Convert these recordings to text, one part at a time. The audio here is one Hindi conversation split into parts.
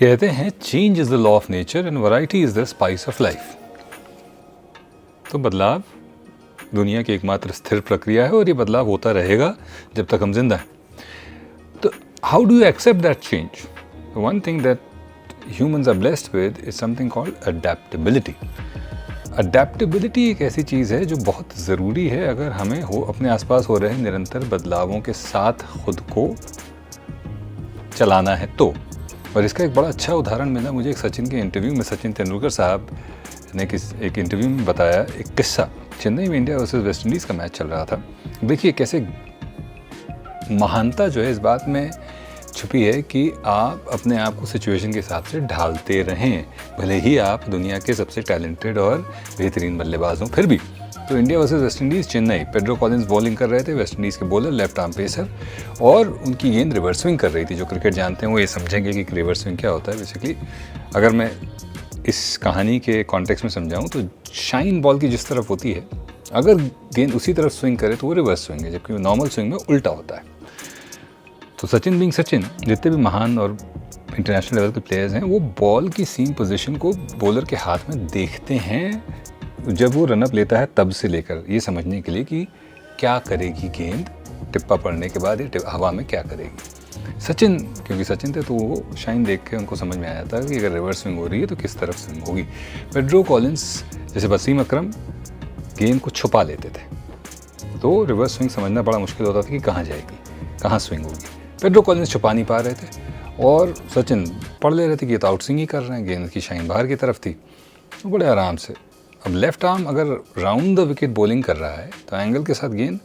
कहते हैं change is the law of nature and variety is the spice of life. तो बदलाव दुनिया की एकमात्र स्थिर प्रक्रिया है और ये बदलाव होता रहेगा जब तक हम जिंदा हैं। तो how do you accept that change? One thing that humans are blessed with is something called adaptability. Adaptability एक ऐसी चीज़ है जो बहुत ज़रूरी है अगर हमें अपने आसपास हो रहे निरंतर बदलावों के साथ खुद को चलाना है तो। और इसका एक बड़ा अच्छा उदाहरण मिला मुझे एक सचिन के इंटरव्यू में। सचिन तेंदुलकर साहब ने एक इंटरव्यू में बताया एक किस्सा। चेन्नई में इंडिया वर्सेस वेस्ट इंडीज़ का मैच चल रहा था। देखिए कैसे महानता जो है इस बात में छुपी है कि आप अपने आप को सिचुएशन के हिसाब से ढालते रहें, भले ही आप दुनिया के सबसे टैलेंटेड और बेहतरीन बल्लेबाज हों फिर भी। तो India versus West Indies Chennai, Pedro Collins bowling कर रहे थे, वेस्ट इंडीज़ के बॉलर लेफ्ट आर्म पेसर, और उनकी गेंद रिवर्स स्विंग कर रही थी। जो क्रिकेट जानते हैं वो ये समझेंगे कि रिवर्स स्विंग क्या होता है। बेसिकली अगर मैं इस कहानी के कॉन्टेक्स्ट में समझाऊँ तो शाइन बॉल की जिस तरफ होती है अगर गेंद उसी तरफ स्विंग करे तो वो रिवर्स स्विंग है, जबकि नॉर्मल स्विंग में उल्टा होता है। तो सचिन बीइंग सचिन, जितने भी महान और इंटरनेशनल लेवल के प्लेयर्स हैं वो बॉल की सीम पोजीशन को बॉलर के हाथ में देखते हैं जब वो रनअप लेता है तब से लेकर ये समझने के लिए कि क्या करेगी गेंद टिप्पा पड़ने के बाद ये हवा में क्या करेगी। सचिन क्योंकि सचिन थे तो वो शाइन देख के उनको समझ में आया था कि अगर रिवर्स स्विंग हो रही है तो किस तरफ स्विंग होगी। पेड्रो कॉलिंस जैसे वसीम अकरम गेंद को छुपा लेते थे तो रिवर्स स्विंग समझना बड़ा मुश्किल होता था कि कहाँ जाएगी, कहाँ स्विंग होगी। पेड्रो कॉलिंस छुपा नहीं पा रहे थे और सचिन पढ़ ले रहे थे कि ये तो आउट स्विंग ही कर रहे हैं, गेंद की शाइन बाहर की तरफ थी। तो बड़े आराम से अब लेफ्ट आर्म अगर राउंड द विकेट बॉलिंग कर रहा है तो एंगल के साथ गेंद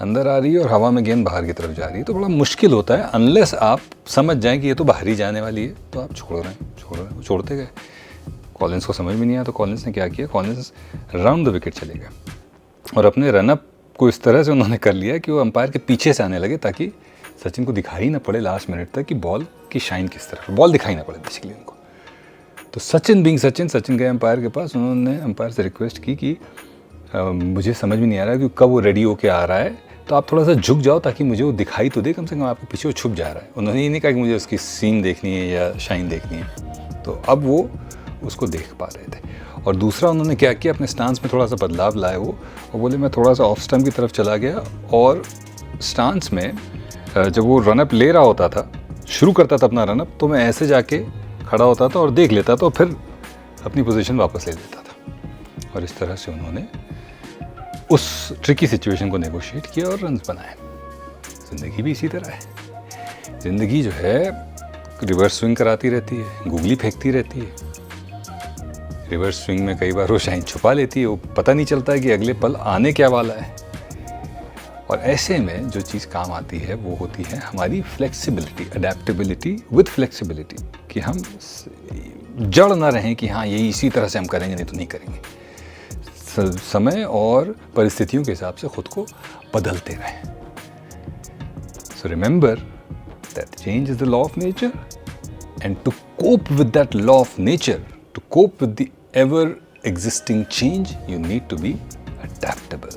अंदर आ रही है और हवा में गेंद बाहर की तरफ जा रही है, तो बड़ा मुश्किल होता है अनलेस आप समझ जाएं कि ये तो बाहर ही जाने वाली है तो आप छोड़ रहे हैं। छोड़ते गए। कॉलिंस को समझ में नहीं आया तो कॉलिंस ने क्या किया, कॉलिंस राउंड द विकेट चले गए और अपने रनअप को इस तरह से उन्होंने कर लिया कि वो अंपायर के पीछे से आने लगे ताकि सचिन को दिखाई ना पड़े लास्ट मिनट तक कि बॉल की शाइन किस तरफ, बॉल दिखाई ना पड़े बेसिकली उनको। तो सचिन बीइंग सचिन गए अंपायर के पास। उन्होंने अंपायर से रिक्वेस्ट की कि मुझे समझ में नहीं आ रहा कि कब वो रेडी होके आ रहा है, तो आप थोड़ा सा झुक जाओ ताकि मुझे वो दिखाई तो दे, कम से कम आपके पीछे वो छुप जा रहा है। उन्होंने ये नहीं कहा कि मुझे उसकी सीम देखनी है या शाइन देखनी है। तो अब वो उसको देख पा रहे थे। और दूसरा उन्होंने क्या किया, अपने स्टांस में थोड़ा सा बदलाव लाए वो, और बोले मैं थोड़ा सा ऑफ स्टंप की तरफ चला गया और स्टांस में जब वो रनअप ले रहा होता था, शुरू करता था अपना रनअप, तो मैं ऐसे जाके खड़ा होता था और देख लेता था और फिर अपनी पोजीशन वापस ले लेता था। और इस तरह से उन्होंने उस ट्रिकी सिचुएशन को नेगोशिएट किया और रन्स बनाए। ज़िंदगी भी इसी तरह है। ज़िंदगी जो है रिवर्स स्विंग कराती रहती है, गुगली फेंकती रहती है। रिवर्स स्विंग में कई बार वो शाइन छुपा लेती है, वो पता नहीं चलता है कि अगले पल आने क्या वाला है। और ऐसे में जो चीज़ काम आती है वो होती है हमारी फ्लेक्सिबिलिटी, अडेप्टेबिलिटी विद फ्लेक्सिबिलिटी, कि हम जड़ ना रहें कि हाँ यही इसी तरह से हम करेंगे, नहीं तो नहीं करेंगे। समय और परिस्थितियों के हिसाब से खुद को बदलते रहें। So remember that change is the law of nature and to cope with that law of nature, to cope with the ever existing change, you need to be adaptable.